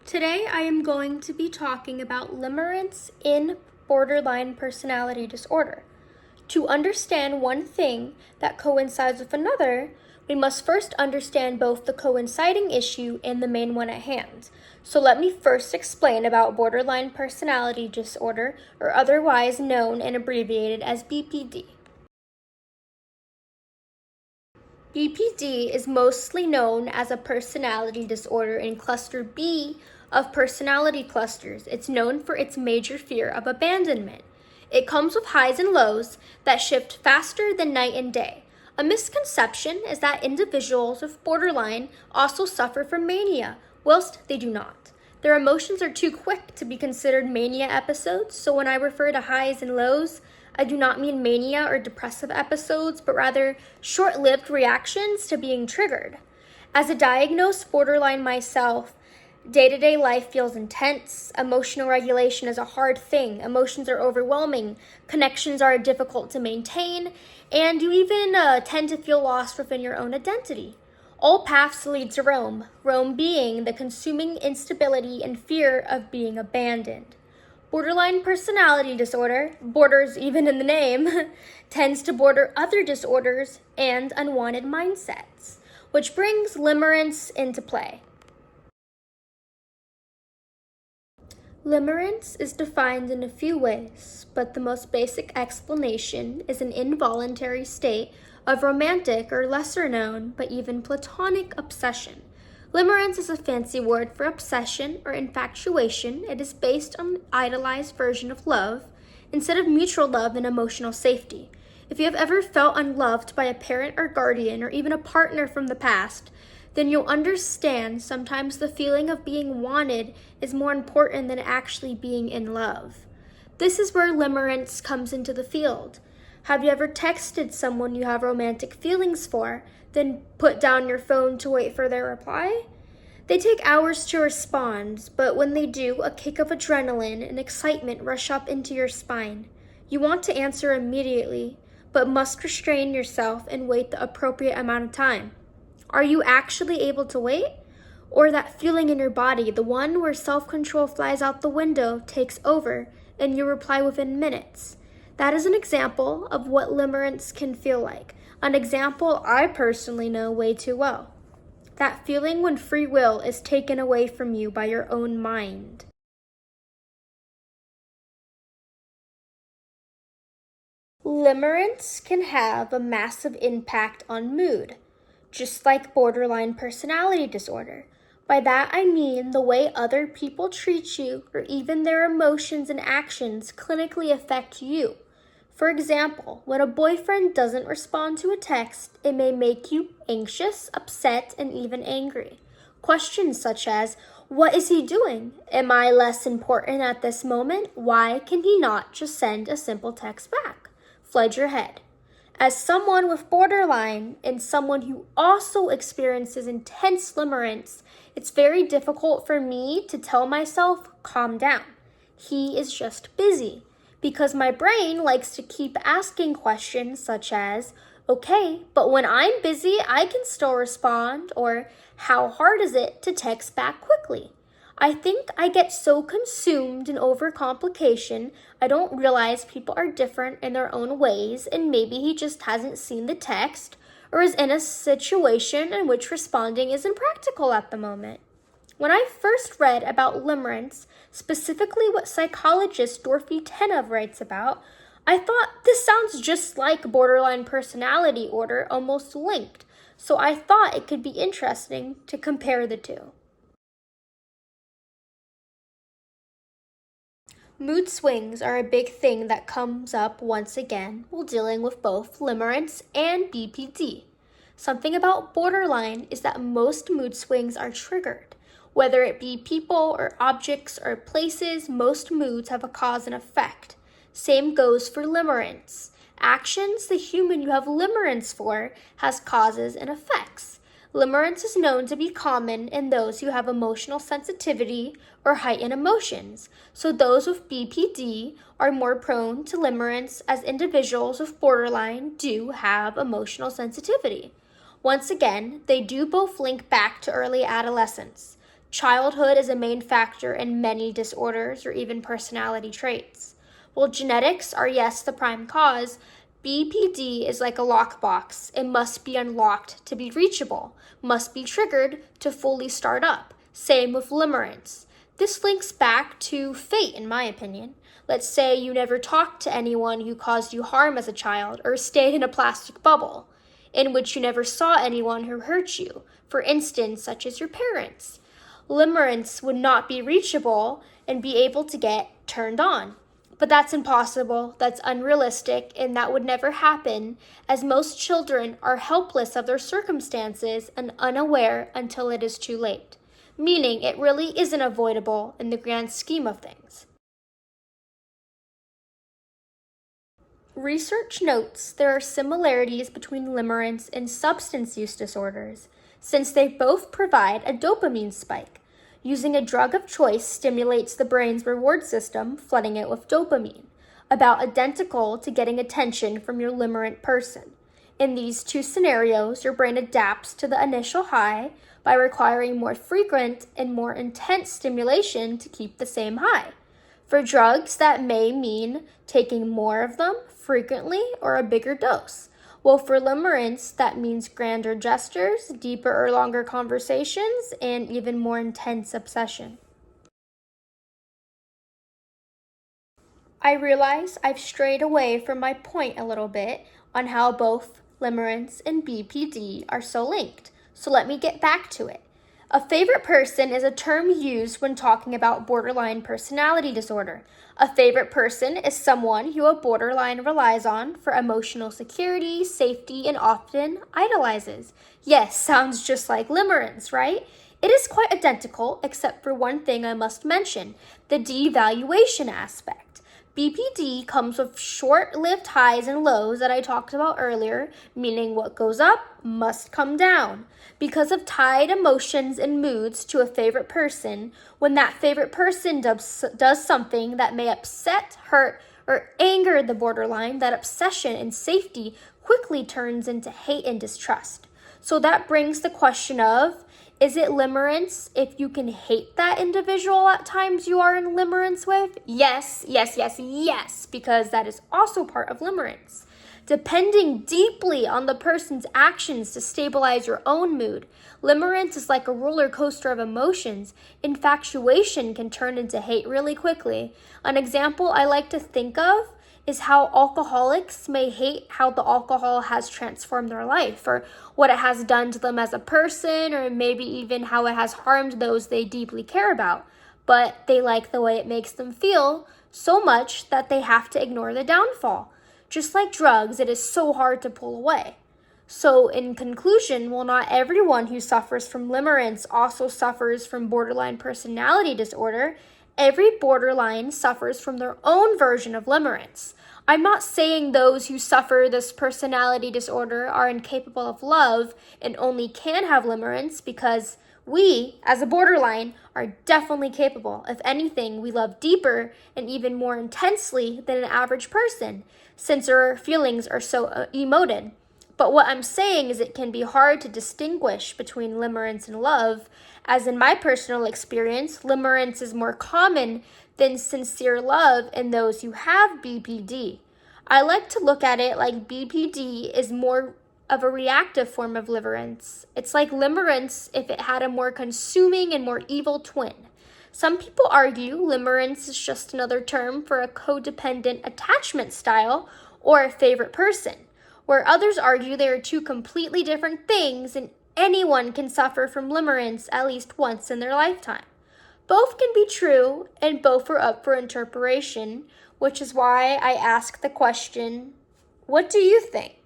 Today I am going to be talking about limerence in borderline personality disorder. To understand one thing that coincides with another, we must first understand both the coinciding issue and the main one at hand. So let me first explain about borderline personality disorder, or otherwise known and abbreviated as BPD. BPD is mostly known as a personality disorder in cluster B of personality clusters. It's known for its major fear of abandonment. It comes with highs and lows that shift faster than night and day. A misconception is that individuals with borderline also suffer from mania, whilst they do not. Their emotions are too quick to be considered mania episodes, so when I refer to highs and lows, I do not mean mania or depressive episodes, but rather short-lived reactions to being triggered. As a diagnosed borderline myself, day-to-day life feels intense. Emotional regulation is a hard thing. Emotions are overwhelming. Connections are difficult to maintain. And you even tend to feel lost within your own identity. All paths lead to Rome, Rome being the consuming instability and fear of being abandoned. Borderline personality disorder, borders even in the name, tends to border other disorders and unwanted mindsets, which brings limerence into play. Limerence is defined in a few ways, but the most basic explanation is an involuntary state of romantic or lesser known, but even platonic obsession. Limerence is a fancy word for obsession or infatuation. It is based on an idealized version of love instead of mutual love and emotional safety. If you have ever felt unloved by a parent or guardian or even a partner from the past, then you'll understand sometimes the feeling of being wanted is more important than actually being in love. This is where limerence comes into the field. Have you ever texted someone you have romantic feelings for, then put down your phone to wait for their reply? They take hours to respond, but when they do, a kick of adrenaline and excitement rush up into your spine. You want to answer immediately, but must restrain yourself and wait the appropriate amount of time. Are you actually able to wait? Or that feeling in your body, the one where self-control flies out the window, takes over, and you reply within minutes? That is an example of what limerence can feel like. An example I personally know way too well. That feeling when free will is taken away from you by your own mind. Limerence can have a massive impact on mood, just like borderline personality disorder. By that I mean the way other people treat you or even their emotions and actions clinically affect you. For example, when a boyfriend doesn't respond to a text, it may make you anxious, upset, and even angry. Questions such as, what is he doing? Am I less important at this moment? Why can he not just send a simple text back? Flood your head. As someone with borderline and someone who also experiences intense limerence, it's very difficult for me to tell myself, calm down. He is just busy. Because my brain likes to keep asking questions such as, okay, but when I'm busy, I can still respond, or how hard is it to text back quickly? I think I get so consumed in overcomplication, I don't realize people are different in their own ways, and maybe he just hasn't seen the text, or is in a situation in which responding isn't practical at the moment. When I first read about limerence, specifically what psychologist Dorothy Tenov writes about, I thought this sounds just like borderline personality disorder, almost linked, so I thought it could be interesting to compare the two. Mood swings are a big thing that comes up once again while dealing with both limerence and BPD. Something about borderline is that most mood swings are triggered. Whether it be people or objects or places, most moods have a cause and effect. Same goes for limerence. Actions the human you have limerence for has causes and effects. Limerence is known to be common in those who have emotional sensitivity or heightened emotions, so those with BPD are more prone to limerence as individuals with borderline do have emotional sensitivity. Once again, they do both link back to early adolescence. Childhood is a main factor in many disorders or even personality traits. While genetics are, yes, the prime cause, BPD is like a lockbox. It must be unlocked to be reachable, must be triggered to fully start up. Same with limerence. This links back to fate, in my opinion. Let's say you never talked to anyone who caused you harm as a child, or stayed in a plastic bubble, in which you never saw anyone who hurt you, for instance, such as your parents. Limerence would not be reachable and be able to get turned on. But that's impossible, that's unrealistic, and that would never happen, as most children are helpless of their circumstances and unaware until it is too late. Meaning it really isn't avoidable in the grand scheme of things. Research notes there are similarities between limerence and substance use disorders, since they both provide a dopamine spike. Using a drug of choice stimulates the brain's reward system, flooding it with dopamine, about identical to getting attention from your limerent person. In these two scenarios, your brain adapts to the initial high by requiring more frequent and more intense stimulation to keep the same high. For drugs, that may mean taking more of them frequently or a bigger dose. Well, for limerence, that means grander gestures, deeper or longer conversations, and even more intense obsession. I realize I've strayed away from my point a little bit on how both limerence and BPD are so linked, so let me get back to it. A favorite person is a term used when talking about borderline personality disorder. A favorite person is someone who a borderline relies on for emotional security, safety, and often idolizes. Yes, sounds just like limerence, right? It is quite identical, except for one thing I must mention, the devaluation aspect. BPD comes with short-lived highs and lows that I talked about earlier, meaning what goes up must come down. Because of tied emotions and moods to a favorite person, when that favorite person does something that may upset, hurt, or anger the borderline, that obsession and safety quickly turns into hate and distrust. So that brings the question of, is it limerence if you can hate that individual at times you are in limerence with? Yes, because that is also part of limerence. Depending deeply on the person's actions to stabilize your own mood. Limerence is like a roller coaster of emotions. Infatuation can turn into hate really quickly. An example I like to think of is how alcoholics may hate how the alcohol has transformed their life, or what it has done to them as a person, or maybe even how it has harmed those they deeply care about. But they like the way it makes them feel so much that they have to ignore the downfall. Just like drugs, it is so hard to pull away. So in conclusion, while not everyone who suffers from limerence also suffers from borderline personality disorder, every borderline suffers from their own version of limerence. I'm not saying those who suffer this personality disorder are incapable of love and only can have limerence, because we, as a borderline, are definitely capable. If anything, we love deeper and even more intensely than an average person, since our feelings are so emoted. But what I'm saying is it can be hard to distinguish between limerence and love, as in my personal experience, limerence is more common than sincere love in those who have BPD. I like to look at it like BPD is more of a reactive form of limerence. It's like limerence if it had a more consuming and more evil twin. Some people argue limerence is just another term for a codependent attachment style or a favorite person, where others argue they are two completely different things and anyone can suffer from limerence at least once in their lifetime. Both can be true and both are up for interpretation, which is why I ask the question, what do you think?